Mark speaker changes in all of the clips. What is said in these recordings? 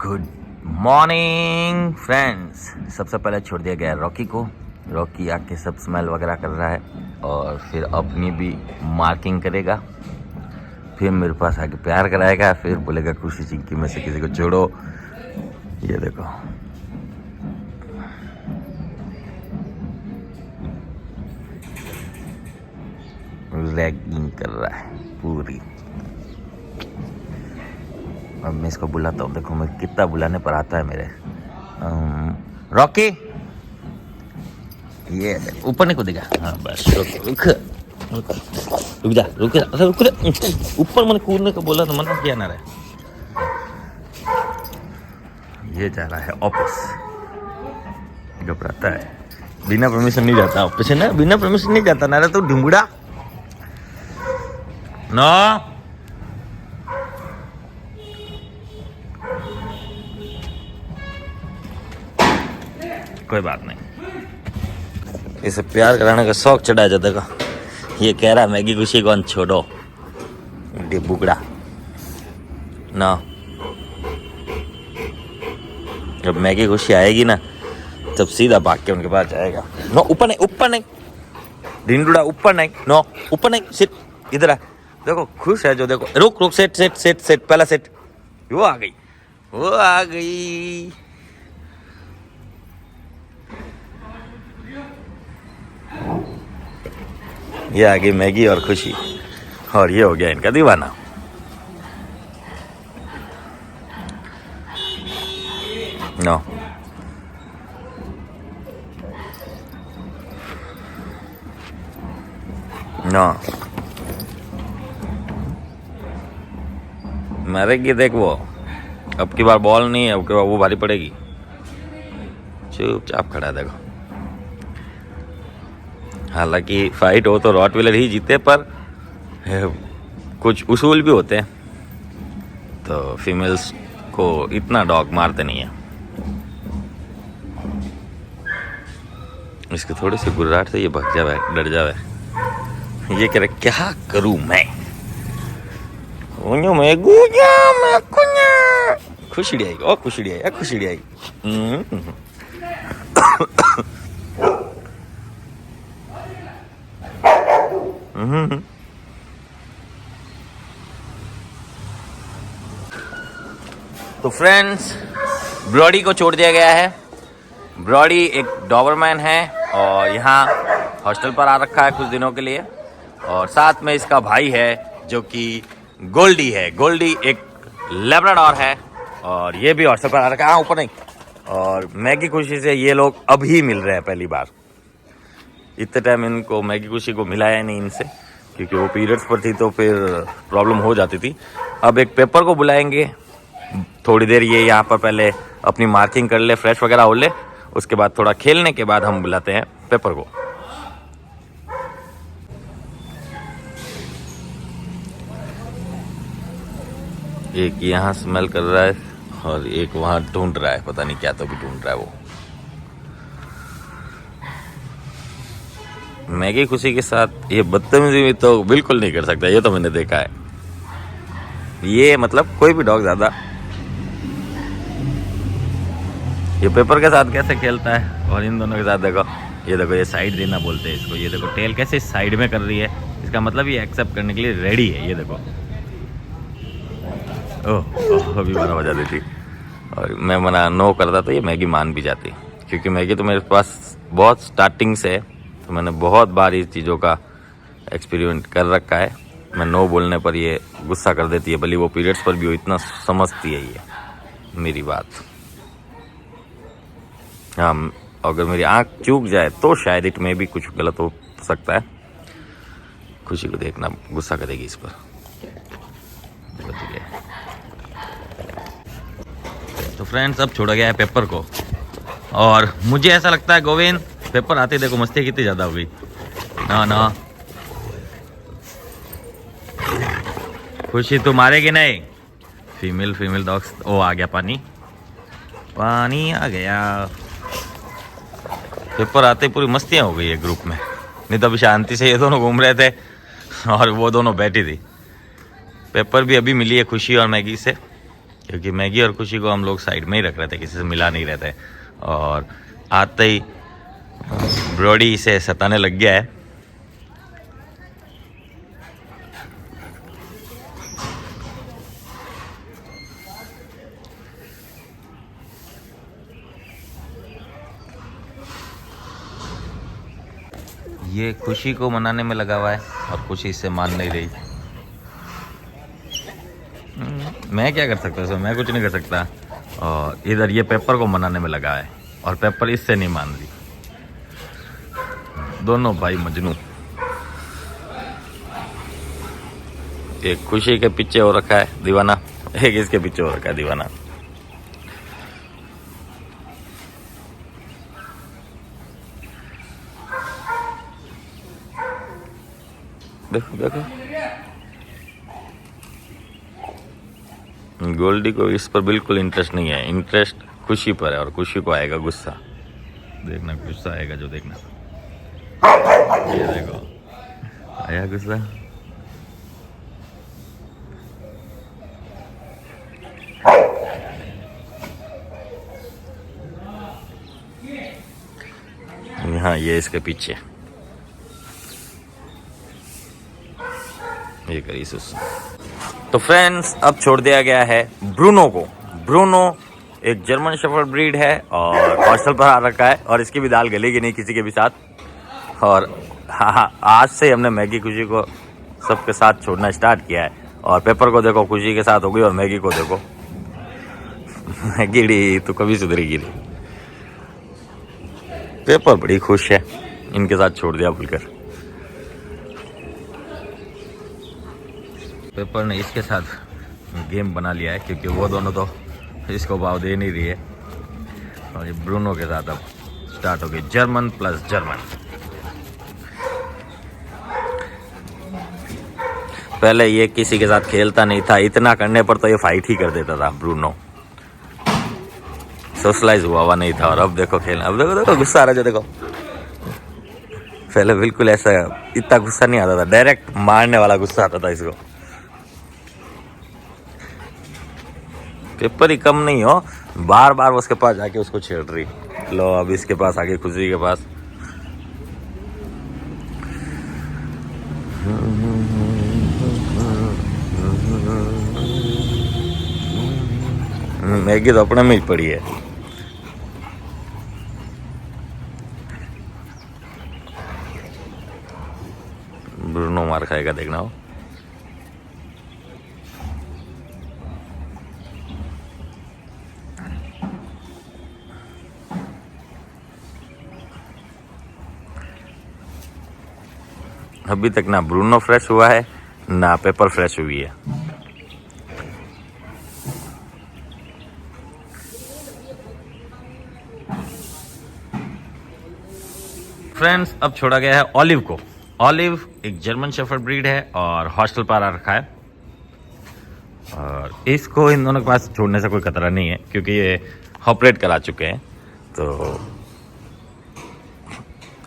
Speaker 1: Good morning friends. सबसे पहले छोड़ दिया गया रॉकी को। रॉकी आके सब स्मेल वगैरह कर रहा है और फिर अपनी भी मार्किंग करेगा, फिर मेरे पास आके प्यार कराएगा, फिर बोलेगा खुशी चिंकी में से किसी को छोड़ो। ये देखो रैगिंग कर रहा है पूरी। अब मैं इसको बुलाता हूँ, देखो मैं कितना बुलाने पर आता है मेरे। रॉकी ये ऊपर नहीं कूदेगा। हाँ बस रुक जा ऊपर मैंने कूदने को बोला तो मना किया ना रहे। ये जा रहा है ऑफिस, घबराता है, बिना परमिशन नहीं जाता ऑफिस है ना, बिना परमिशन नहीं जाता ना रे तू ढिंगुड़ा ना। कोई बात नहीं, इसे प्यार कराने का शौक चढ़ा जाता का। ये कह रहा मैगी खुशी कौन छोड़ो बुगड़ा ना। जब मैगी खुशी आएगी ना तब सीधा भाग के उनके पास जाएगा। नो ऊपर नहीं ढिंडुड़ा ऊपर नहीं, नो ऊपर नहीं, सिट इधर आ। देखो खुश है जो, देखो रुक सेट पहला सेट। वो आ गई। ये आ गई मैगी और खुशी, और ये हो गया इनका दीवाना। नो मारेगी देख वो। अब की बार बॉल नहीं है, अब की बार वो भारी पड़ेगी। चुपचाप खड़ा है देखो। हालांकि फाइट हो तो रॉटविलर ही जीते, पर कुछ उसूल भी होते हैं, तो फीमेल्स को इतना डॉग मारते नहीं है। इसके थोड़े से गुर्राट से ये भाग जावे, डर जावे। ये कह रहा क्या करूं मैं, खुशी आई ओ खुशी आई। तो फ्रेंड्स, ब्रॉडी को छोड़ दिया गया है। ब्रॉडी एक डॉबरमैन है और यहाँ हॉस्टल पर आ रखा है कुछ दिनों के लिए, और साथ में इसका भाई है जो कि गोल्डी है। गोल्डी एक लैब्राडोर है और ये भी हॉस्टल पर आ रखा है। ऊपर नहीं। और मैगी खुशी से ये लोग अभी मिल रहे हैं पहली बार। इतने टाइम इनको मैगी खुशी को मिलाया नहीं इनसे, क्योंकि वो पीरियड्स पर थी तो फिर प्रॉब्लम हो जाती थी। अब एक पेपर को बुलाएंगे, थोड़ी देर ये यहाँ पर पहले अपनी मार्किंग कर ले, फ्रेश वगैरह हो ले, उसके बाद थोड़ा खेलने के बाद हम बुलाते हैं पेपर को। एक यहाँ स्मेल कर रहा है और एक वहाँ ढूंढ रहा है, पता नहीं क्या तो भी ढूंढ रहा है वो। मैगी खुशी के साथ ये बदतमीजी भी तो बिल्कुल नहीं कर सकता, ये तो मैंने देखा है। ये मतलब कोई भी डॉग ज्यादा, ये पेपर के साथ कैसे खेलता है, और इन दोनों के साथ देखो, ये देखो ये साइड देना बोलते हैं इसको। ये देखो टेल कैसे साइड में कर रही है, इसका मतलब ये एक्सेप्ट करने के लिए रेडी है। ये देखो ओह अभी मना हो जाती थी, और मैं मना नो करता तो ये मैगी मान भी जाती, क्योंकि मैगी तो मेरे पास बहुत स्टार्टिंग से है, तो मैंने बहुत बार इस चीज़ों का एक्सपेरिमेंट कर रखा है। मैं नो बोलने पर ये गुस्सा कर देती है, भले वो पीरियड्स पर भी हो, इतना समझती है ये मेरी बात। हाँ, अगर मेरी आँख चूक जाए तो शायद इट में भी कुछ गलत हो सकता है। खुशी को देखना गुस्सा करेगी इस पर। तो फ्रेंड्स, अब छोड़ा गया है पेपर को, और मुझे ऐसा लगता है गोविंद पेपर आते देखो मस्ती कितनी ज़्यादा हो गई ना। खुशी तो मारेगी नहीं। Female dogs. ओ आ गया पानी आ गया। पेपर आते पूरी मस्तियाँ हो गई है ग्रुप में, नहीं तो अभी शांति से ये दोनों घूम रहे थे और वो दोनों बैठी थी। पेपर भी अभी मिली है खुशी और मैगी से, क्योंकि मैगी और खुशी को हम लोग साइड में ही रख रहे थे, किसी से मिला नहीं रहे थे। और आते ही ब्रॉडी इसे सताने लग गया है। ये खुशी को मनाने में लगा हुआ है और खुशी इससे मान नहीं रही। मैं क्या कर सकता हूँ, मैं कुछ नहीं कर सकता। और इधर ये पेपर को मनाने में लगा है और पेपर इससे नहीं मान रही। दोनों भाई मजनू। एक खुशी के पीछे हो रखा है दीवाना, एक इसके पीछे हो रखा है दीवाना। देखो देखो, गोल्डी को इस पर बिल्कुल इंटरेस्ट नहीं है, इंटरेस्ट खुशी पर है और खुशी को आएगा गुस्सा। देखना गुस्सा आएगा जो, देखना ये देखो आया गुस्सा। हाँ ये इसके पीछे ये करी सुस। तो फ्रेंड्स अब छोड़ दिया गया है ब्रूनो को। ब्रूनो एक जर्मन शेफर्ड ब्रीड है और हॉस्टल पर आ रखा है और इसकी भी दाल गलेगी नहीं किसी के भी साथ। और हाँ, आज से हमने मैगी खुशी को सबके साथ छोड़ना स्टार्ट किया है। और पेपर को देखो खुशी के साथ हो गई और मैगी को देखो मैगी तो कभी सुधरेगी नहीं। पेपर बड़ी खुश है, इनके साथ छोड़ दिया भूलकर। पेपर ने इसके साथ गेम बना लिया है क्योंकि वो दोनों तो इसको भाव दे नहीं रही है। और ये ब्रूनो के साथ अब स्टार्ट हो गई जर्मन प्लस जर्मन। पहले ये किसी के साथ खेलता नहीं था, इतना करने पर तो ये फाइट ही कर देता था ब्रूनो। सोशलाइज हुआ नहीं था और अब देखो खेलना। अब देखो देखो गुस्सा आ रहा है, जो देखो पहले बिल्कुल ऐसा इतना गुस्सा नहीं आता था, डायरेक्ट मारने वाला गुस्सा आता था इसको। पेपर ही कम नहीं हो, बार बार उसके पास जाके उसको छेड़ रही। लो अब इसके पास आगे खुशी के पास। मैगी तो अपने में ही पड़ी है। ब्रूनो मार खाएगा, देखना हो। अभी तक ना ब्रूनो फ्रेश हुआ है ना पेपर फ्रेश हुई है। फ्रेंड्स अब छोड़ा गया है ऑलिव को। ऑलिव एक जर्मन शेफर्ड ब्रीड है और हॉस्टल पर आ रखा है। और इसको इन दोनों के पास छोड़ने से कोई खतरा नहीं है क्योंकि ये ऑपरेट करा चुके हैं। तो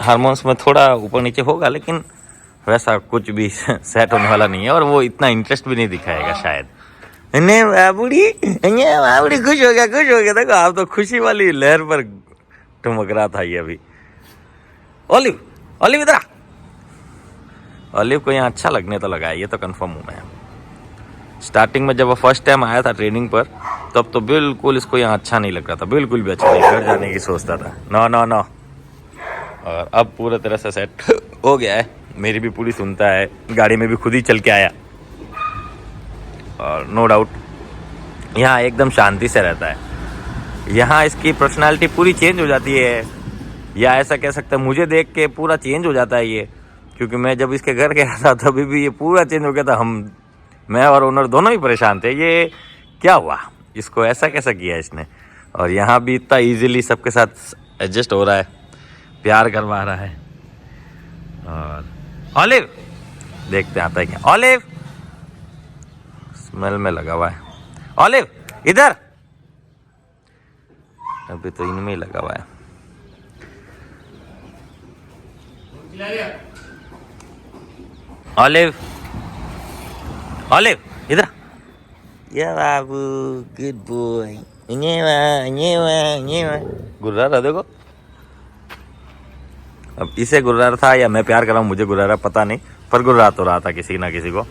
Speaker 1: हार्मोन्स में थोड़ा ऊपर नीचे होगा लेकिन वैसा कुछ भी सेट होने वाला नहीं है। और वो इतना इंटरेस्ट भी नहीं दिखाएगा शायद। बाबूड़ी खुश हो गया, खुश हो गया। देखो आप तो खुशी वाली लहर पर ठुमक रहा था ये अभी। ऑलिव ऑलिव इधर आ। ऑलिव को यहाँ अच्छा लगने तो लगा है, ये तो कंफर्म हूँ मैं। स्टार्टिंग में जब वो फर्स्ट टाइम आया था ट्रेनिंग पर तब तो बिल्कुल इसको यहाँ अच्छा नहीं लग रहा था, बिल्कुल भी अच्छा नहीं, घर जाने की सोचता था। No no no. और अब पूरा तरह से सेट हो गया है, मेरी भी पूरी सुनता है, गाड़ी में भी खुद ही चल के आया। और नो डाउट यहाँ एकदम शांति से रहता है। यहाँ इसकी पर्सनालिटी पूरी चेंज हो जाती है, या ऐसा कह सकते हैं मुझे देख के पूरा चेंज हो जाता है ये। क्योंकि मैं जब इसके घर गया था तभी भी ये पूरा चेंज हो गया था। मैं और ओनर दोनों ही परेशान थे, ये क्या हुआ, इसको ऐसा कैसा किया इसने। और यहाँ भी इतना इजीली सबके साथ एडजस्ट हो रहा है, प्यार करवा रहा है। और ऑलिव देखते आता है क्या। ऑलिव स्मेल में लगा हुआ है। ऑलिव इधर, अभी तो इनमें ही लगा हुआ है। ऑलिव ऑलिव इधर, या बाबू, गुड बॉय। गुर्रा रहा देखो। अब इसे गुर्रा था या मैं प्यार कर रहा हूँ, मुझे गुर्रा रहा पता नहीं, पर गुर्रा तो रहा था किसी ना किसी को।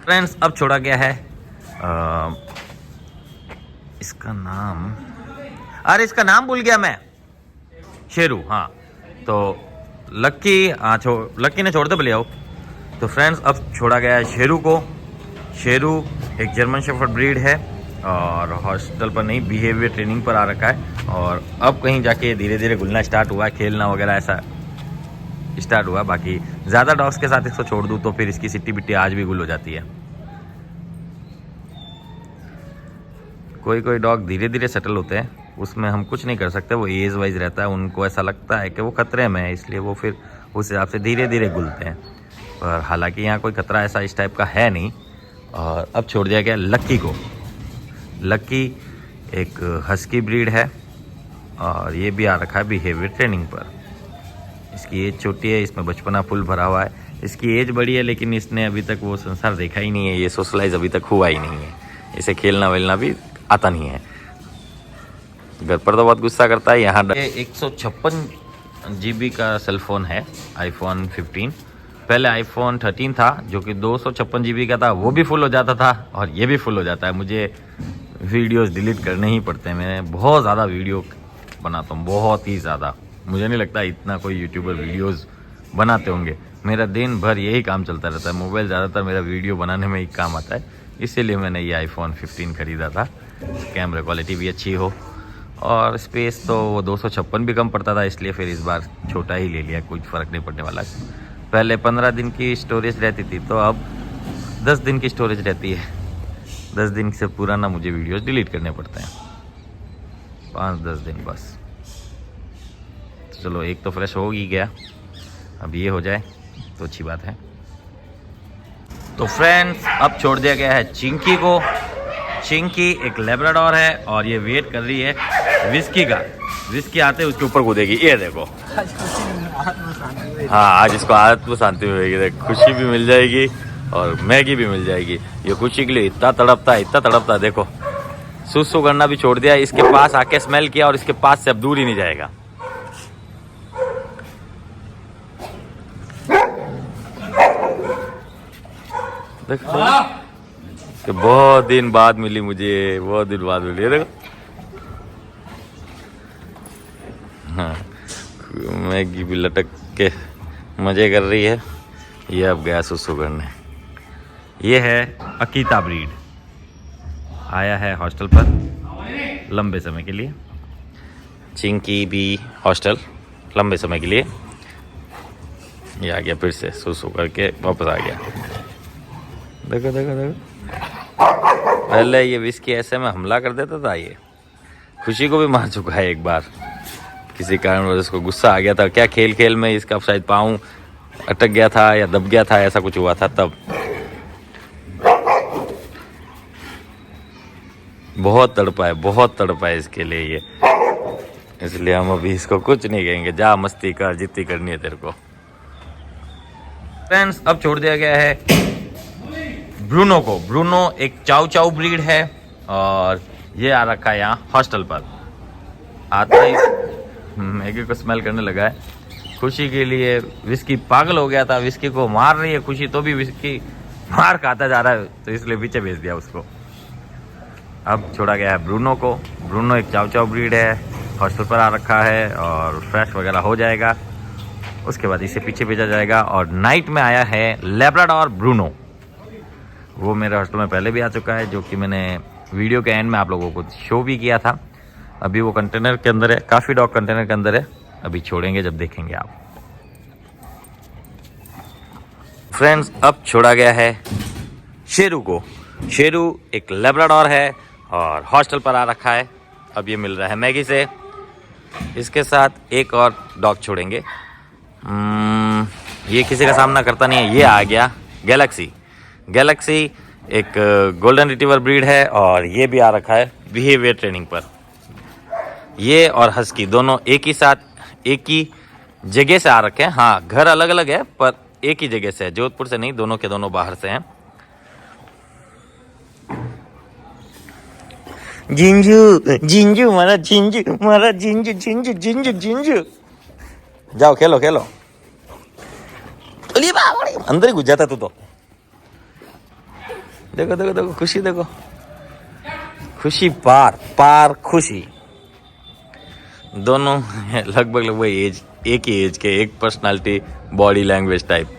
Speaker 1: फ्रेंड्स, अब छोड़ा गया है इसका नाम, अरे इसका नाम भूल गया मैं, शेरू। हाँ, तो लक्की ने छोड़ दे बोले आओ। तो फ्रेंड्स, अब छोड़ा गया है शेरू को। शेरू एक जर्मन शेफर्ड ब्रीड है और हॉस्टल पर नहीं, बिहेवियर ट्रेनिंग पर आ रखा है। और अब कहीं जाके धीरे धीरे घुलना स्टार्ट हुआ है, खेलना वगैरह ऐसा स्टार्ट हुआ। बाकी ज़्यादा डॉग्स के साथ इसको छोड़ दूँ तो फिर इसकी सिट्टी बिट्टी आज भी गुल हो जाती है। कोई कोई डॉग धीरे धीरे सेटल होते हैं, उसमें हम कुछ नहीं कर सकते, वो एज वाइज रहता है। उनको ऐसा लगता है कि वो खतरे में है, इसलिए वो फिर उस हिसाब से धीरे धीरे घुलते हैं। पर हालांकि यहाँ कोई खतरा ऐसा इस टाइप का है नहीं। और अब छोड़ दिया गया लक्की को। लक्की एक हस्की ब्रीड है और ये भी आ रखा है बिहेवियर ट्रेनिंग पर। इसकी एज छोटी है, इसमें बचपना फुल भरा हुआ है। इसकी एज बड़ी है लेकिन इसने अभी तक वो संसार देखा ही नहीं है, ये सोशलाइज अभी तक हुआ ही नहीं है, इसे खेलना वेलना भी आता नहीं है। घर पर तो बहुत गुस्सा करता है। यहाँ 156 GB का सेलफोन है, iPhone 15। पहले iPhone 13 था जो कि 256 GB का था, वो भी फुल हो जाता था और ये भी फुल हो जाता है। मुझे वीडियोस डिलीट करने ही पड़ते हैं। मैं बहुत ज़्यादा वीडियो बनाता हूँ, बहुत ही ज़्यादा। मुझे नहीं लगता इतना कोई यूट्यूबर वीडियोस बनाते होंगे। मेरा दिन भर यही काम चलता रहता है। मोबाइल ज़्यादातर मेरा वीडियो बनाने में ही काम आता है, इसीलिए मैंने ये iPhone 15 ख़रीदा था। कैमरा क्वालिटी भी अच्छी हो और स्पेस तो वो 256 भी कम पड़ता था, इसलिए फिर इस बार छोटा ही ले लिया, कुछ फ़र्क नहीं पड़ने वाला। पहले 15 दिन की स्टोरेज रहती थी, तो अब 10 दिन की स्टोरेज रहती है। 10 दिन से पुराना मुझे वीडियोस डिलीट करने पड़ते हैं, 5-10 दिन बस। तो चलो, एक तो फ्रेश हो ही गया, अब ये हो जाए तो अच्छी बात है। तो फ्रेंड्स, अब छोड़ दिया गया है चिंकी को। चिंकी एक लेब्राडोर है और ये वेट कर रही है विस्की का। विस्की आते उसके ऊपर कूदेगी, ये देखो। हाँ, आज इसको आत्म शांति मिलेगी, खुशी भी मिल जाएगी और मैगी भी मिल जाएगी। ये खुशी के लिए इतना तड़पता है देखो। सुसु करना भी छोड़ दिया, इसके पास आके स्मेल किया और इसके पास से अब दूर ही नहीं जाएगा। देखो कि बहुत दिन बाद मिली मुझे, बहुत दिन बाद मिली। देखो, हाँ, मैगी भी लटक के मजे कर रही है। ये अब गया सुसु करने। ये है अकीता ब्रीड, आया है हॉस्टल पर लंबे समय के लिए। चिंकी भी हॉस्टल लंबे समय के लिए। ये आ गया फिर से सुसु करके वापस आ गया। देखो देखो देखो, पहले ये विस्की ऐसे में हमला कर देता था, ये खुशी को भी मार चुका है एक बार। किसी कारण वजह से गुस्सा आ गया था, क्या खेल खेल में इसका शायद पाँव अटक गया था या दब गया था, ऐसा कुछ हुआ था तब। बहुत तड़पा है इसके लिए ये, इसलिए हम अभी इसको कुछ नहीं कहेंगे। जा मस्ती कर, जितनी करनी है तेरे को। फ्रेंड्स, अब छोड़ दिया गया है ब्रूनो को। ब्रूनो एक चाउ चाउ ब्रीड है और ये आ रखा है यहाँ हॉस्टल पर। आता ही मैगी को स्मेल करने लगा है। खुशी के लिए विस्की पागल हो गया था, विस्की को मार रही है खुशी, तो भी विस्की मार खाता जा रहा है, तो इसलिए पीछे भेज दिया उसको। अब छोड़ा गया है ब्रूनो को। ब्रूनो एक चाउ चाउ ब्रीड है, हॉस्टल पर आ रखा है और फ्रेश वगैरह हो जाएगा, उसके बाद इसे पीछे भेजा जाएगा। और नाइट में आया है लेब्राडोर ब्रूनो। वो मेरे हॉस्टल में पहले भी आ चुका है, जो कि मैंने वीडियो के एंड में आप लोगों को शो भी किया था। अभी वो कंटेनर के अंदर है, काफ़ी डॉग कंटेनर के अंदर है, अभी छोड़ेंगे जब देखेंगे आप। फ्रेंड्स, अब छोड़ा गया है शेरू को। शेरू एक लेब्राडोर है और हॉस्टल पर आ रखा है, अब ये मिल रहा है मैगी से। इसके साथ एक और डॉग छोड़ेंगे। ये किसी का सामना करता नहीं है। ये आ गया गैलेक्सी। गैलेक्सी एक गोल्डन रिट्रीवर ब्रीड है और ये भी आ रखा है बिहेवियर ट्रेनिंग पर। ये और हस्की दोनों एक ही साथ एक ही जगह से आ रखे हैं। हाँ, घर अलग अलग है पर एक ही जगह से है, जोधपुर से नहीं, दोनों के दोनों बाहर से हैं। जिंजू जिंजू मारा जिंजू मारा जिंजू जिंजू जिंजू जिंजू। जाओ खेलो खेलो। अंदर ही घुस जाता तू तो। देखो देखो देखो खुशी देखो, खुशी पार पार खुशी। दोनों लगभग लगभग एज, एक ही एज के, एक पर्सनालिटी, बॉडी लैंग्वेज टाइप।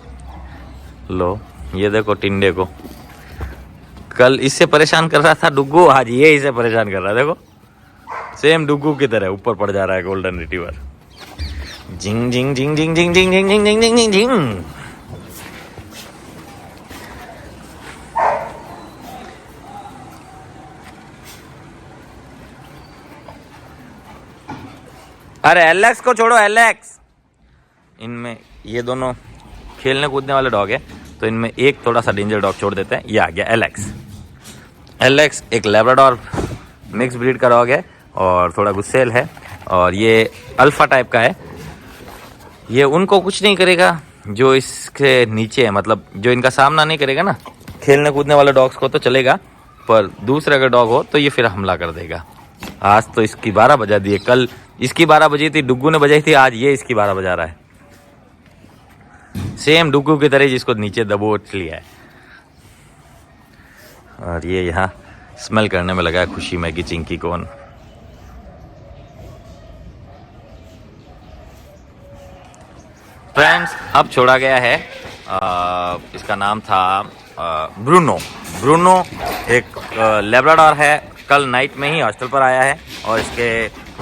Speaker 1: लो ये देखो टिंडे को, कल इससे परेशान कर रहा था डुग्गू, आज ये इसे परेशान कर रहा है। देखो सेम डुग्गू की तरह ऊपर पड़ जा रहा है गोल्डन रिट्रीवर। जिंग जिंग जिंग जिंग जिंग जिंग जिंग जिंग जिंग जिंग जिंग। अरे एलेक्स को छोड़ो, एलेक्स। इनमें ये दोनों खेलने कूदने वाले डॉग है, तो इनमें एक थोड़ा सा डेंजर डॉग छोड़ देते हैं। ये आ गया एलेक्स। एलेक्स एक लैब्राडोर मिक्स ब्रीड का डॉग है और थोड़ा गुस्सेल है, और ये अल्फा टाइप का है। ये उनको कुछ नहीं करेगा जो इसके नीचे है, मतलब जो इनका सामना नहीं करेगा ना। खेलने कूदने वाले डॉग्स को तो चलेगा, पर दूसरे अगर डॉग हो तो ये फिर हमला कर देगा। आज तो इसकी 12 बजा दी है, कल इसकी 12 बजी थी, डुग्गू ने बजाई थी, आज ये इसकी 12 बजा रहा है। सेम डुग्गू की तरह जिसको नीचे दबोच लिया है। और ये यहाँ स्मेल करने में लगा है खुशी मैगी चिंकी कौन। फ्रेंड्स अब छोड़ा गया है, इसका नाम था ब्रूनो। ब्रूनो एक लेब्राडोर है, कल नाइट में ही हॉस्टल पर आया है, और इसके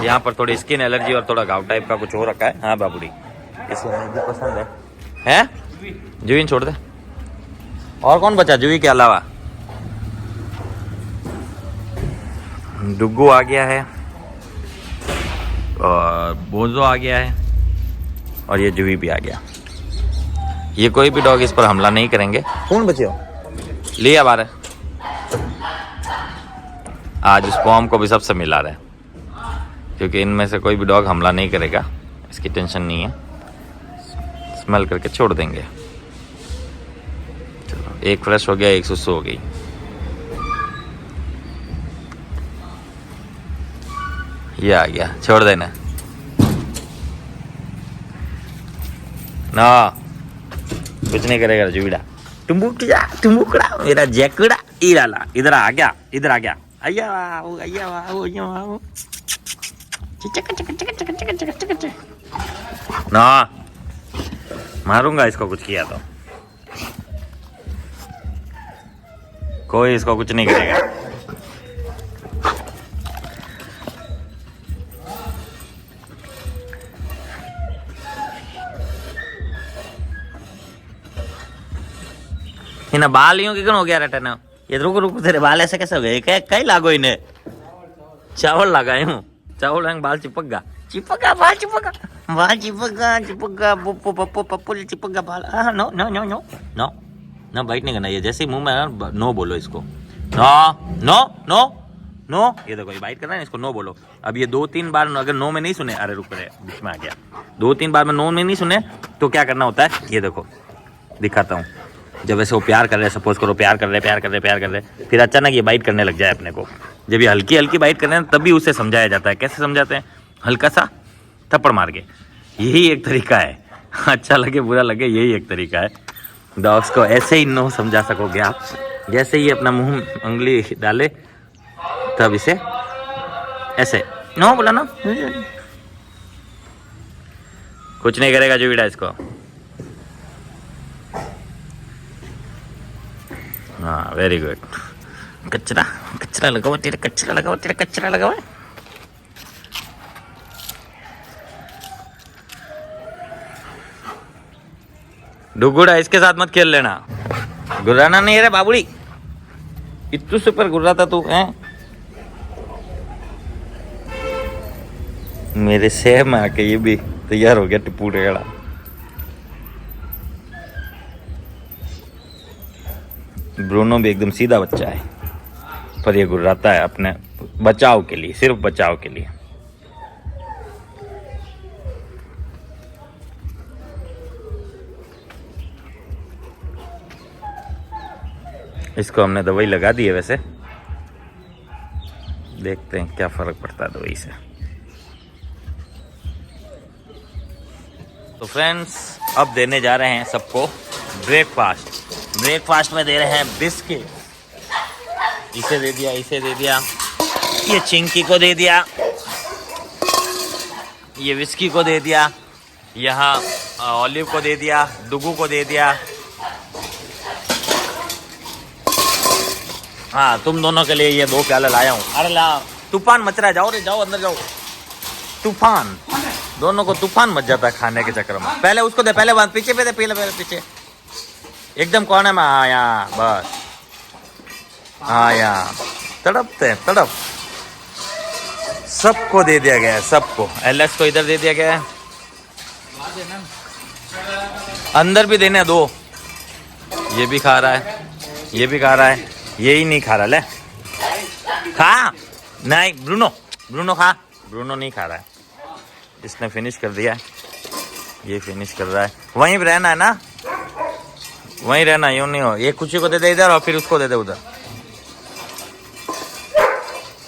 Speaker 1: यहाँ पर थोड़ी स्किन एलर्जी और थोड़ा घाव टाइप का कुछ हो रखा है। हाँ बाबूड़ी, इसे मुझे पसंद है। हैं जुईन छोड़ दे। और कौन बचा जुई के अलावा? डुग्गू आ गया है और बोझो आ गया है, और ये जुई भी आ गया। ये कोई भी डॉग इस पर हमला नहीं करेंगे। कौन बचे हो? लिया बार आज उस पॉम को भी सबसे मिला रहे, क्योंकि इनमें से कोई भी डॉग हमला नहीं करेगा, इसकी टेंशन नहीं है। स्मेल करके छोड़ देंगे। चलो एक फ्रेश हो गया, एक सुसु हो गई। ये आ गया, छोड़ देना ना, कुछ नहीं करेगा जुड़ा। टुमुकड़ा मेरा जैकड़ा इराला, इधर आ गया, इधर आ गया। अय्या अय्या अय्या ना, मारूंगा इसको कुछ किया तो। कोई इसको कुछ नहीं करेगा। इन्हें बाल यूं क्यों हो गया रटे ना? ये रुको रुको, तेरे बाल ऐसे कैसे हो गए? कई लागो इन्हें? चावल लगाए हूँ, चावल रंग बाल चिपक चिपका बाल चिपका बाल चिपका चिपका पप्पू पप्पू पप्पू चिपका बाल। No no no no no ना, बाइट नहीं करना। ये जैसे मुंह में नो बोलो इसको, नो नो नो नो। ये देखो ये बाइट कर रहा है, इसको नो बोलो। अब ये 2-3 बार अगर नो में नहीं सुने, अरे रुक रहे बीच में आ गया, 2-3 बार में नो में नहीं सुने तो क्या करना होता है ये देखो, दिखाता हूँ। जब ऐसे वो प्यार कर रहे हैं, सपोज करो प्यार कर रहे, फिर अचानक ये बाइट करने लग जाए अपने को। जब ये हल्की हल्की बाइट कर रहे हैं तभी उसे समझाया जाता है। कैसे समझाते हैं? हल्का सा थप्पड़ मार के। यही एक तरीका है, अच्छा लगे बुरा लगे, यही एक तरीका है। डॉग्स को ऐसे ही नो समझा सकोगे आप। जैसे ही अपना मुंह उंगली डाले तब इसे ऐसे नो बोला ना, कुछ नहीं करेगा जो बेटा इसको। हाँ वेरी गुड। कचरा कचरा लगाओ, तेरे कचरा लगाओ, तेरे कचरा लगाओ। डुगुड़ा इसके साथ मत खेल लेना, गुर्राना नहीं है रे बाबुड़ी। इतू सुपर गुर्रा था तू है। मेरे शहर में आके ये भी तैयार हो गया टिप्पू टेड़ा। ब्रूनो भी एकदम सीधा बच्चा है, पर ये गुर्राता है अपने बचाव के लिए, सिर्फ बचाव के लिए। इसको हमने दवाई लगा दी है वैसे, देखते हैं क्या फर्क पड़ता है दवाई से। तो फ्रेंड्स अब देने जा रहे हैं सबको ब्रेकफास्ट में दे रहे हैं बिस्किट। इसे दे दिया, इसे दे दिया, ये चिंकी को दे दिया, ये विस्की को दे दिया, यहाँ ऑलिव को दे दिया, डुगू को दे दिया। हाँ तुम दोनों के लिए ये 2 प्याला लाया हूँ। अरे ला, तूफान मच रहा है, जाओ रे जाओ, अंदर जाओ। तूफान, दोनों को तूफान मच जाता है खाने के चक्कर में। पहले उसको दे, पहले पीछे पे दे, पहले पीछे एकदम कोने में। हाँ यहाँ बस, हाँ यहाँ तड़पते तड़प। सबको दे दिया गया है, सबको। एलएस को इधर दे दिया गया है, अंदर भी देने 2। ये भी खा रहा है, ये भी खा रहा है, ये ही नहीं खा रहा। ले खा, नहीं ब्रूनो खा। ब्रूनो नहीं खा रहा है, इसने फिनिश कर दिया, ये फिनिश कर रहा है। वहीं रहना है ना, वहीं रहना, यूं नहीं हो। ये कुछ को दे दे इधर और फिर उसको दे दे उधर।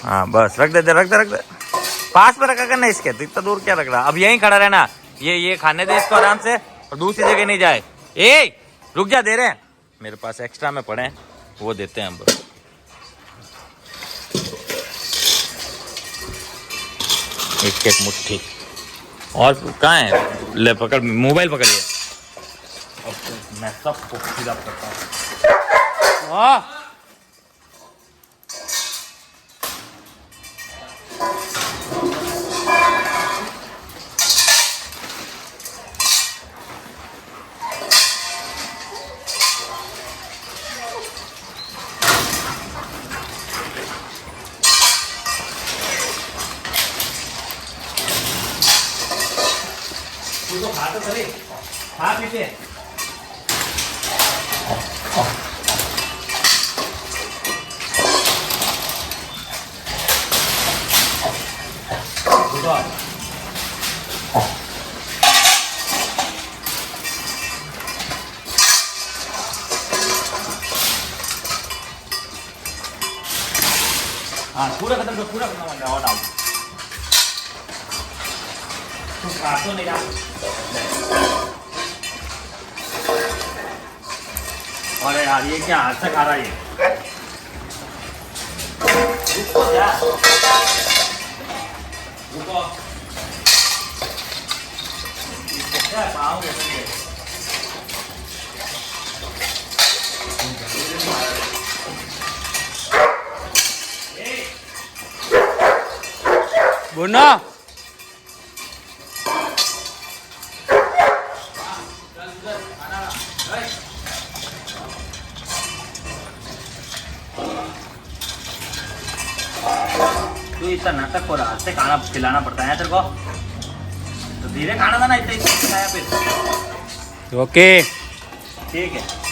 Speaker 1: हाँ बस रख दे, रख दे पास में रखा करना इसके, तो इतना दूर क्या रख रहा। अब यहीं खड़ा रहना, ये खाने दे इसको आराम से, और दूसरी जगह नहीं जाए। ए रुक जा, दे रहे हैं, मेरे पास एक्स्ट्रा में पड़े हैं, वो देते हैं हम। एक मुट्ठी और कहाँ है? ले पकड़, मोबाइल पकड़िए। अब मैं सबको फिल करता हूँ। खा तो चले, खा पीते। हाँ पूरा खत्म कर, पूरा खत्म और डाल। तू खा तो नहीं रहा। अरे यार ये क्या हाथ से खा रहा है ये? रुको जा, रुको। क्या पाओगे तुम?
Speaker 2: बोना
Speaker 1: तू इतना नाटक हो रहा है, खाना खिलाना पड़ता है तेरे को, तो धीरे खाना था ना, इतना खाया फिर।
Speaker 2: ओके
Speaker 1: ठीक है।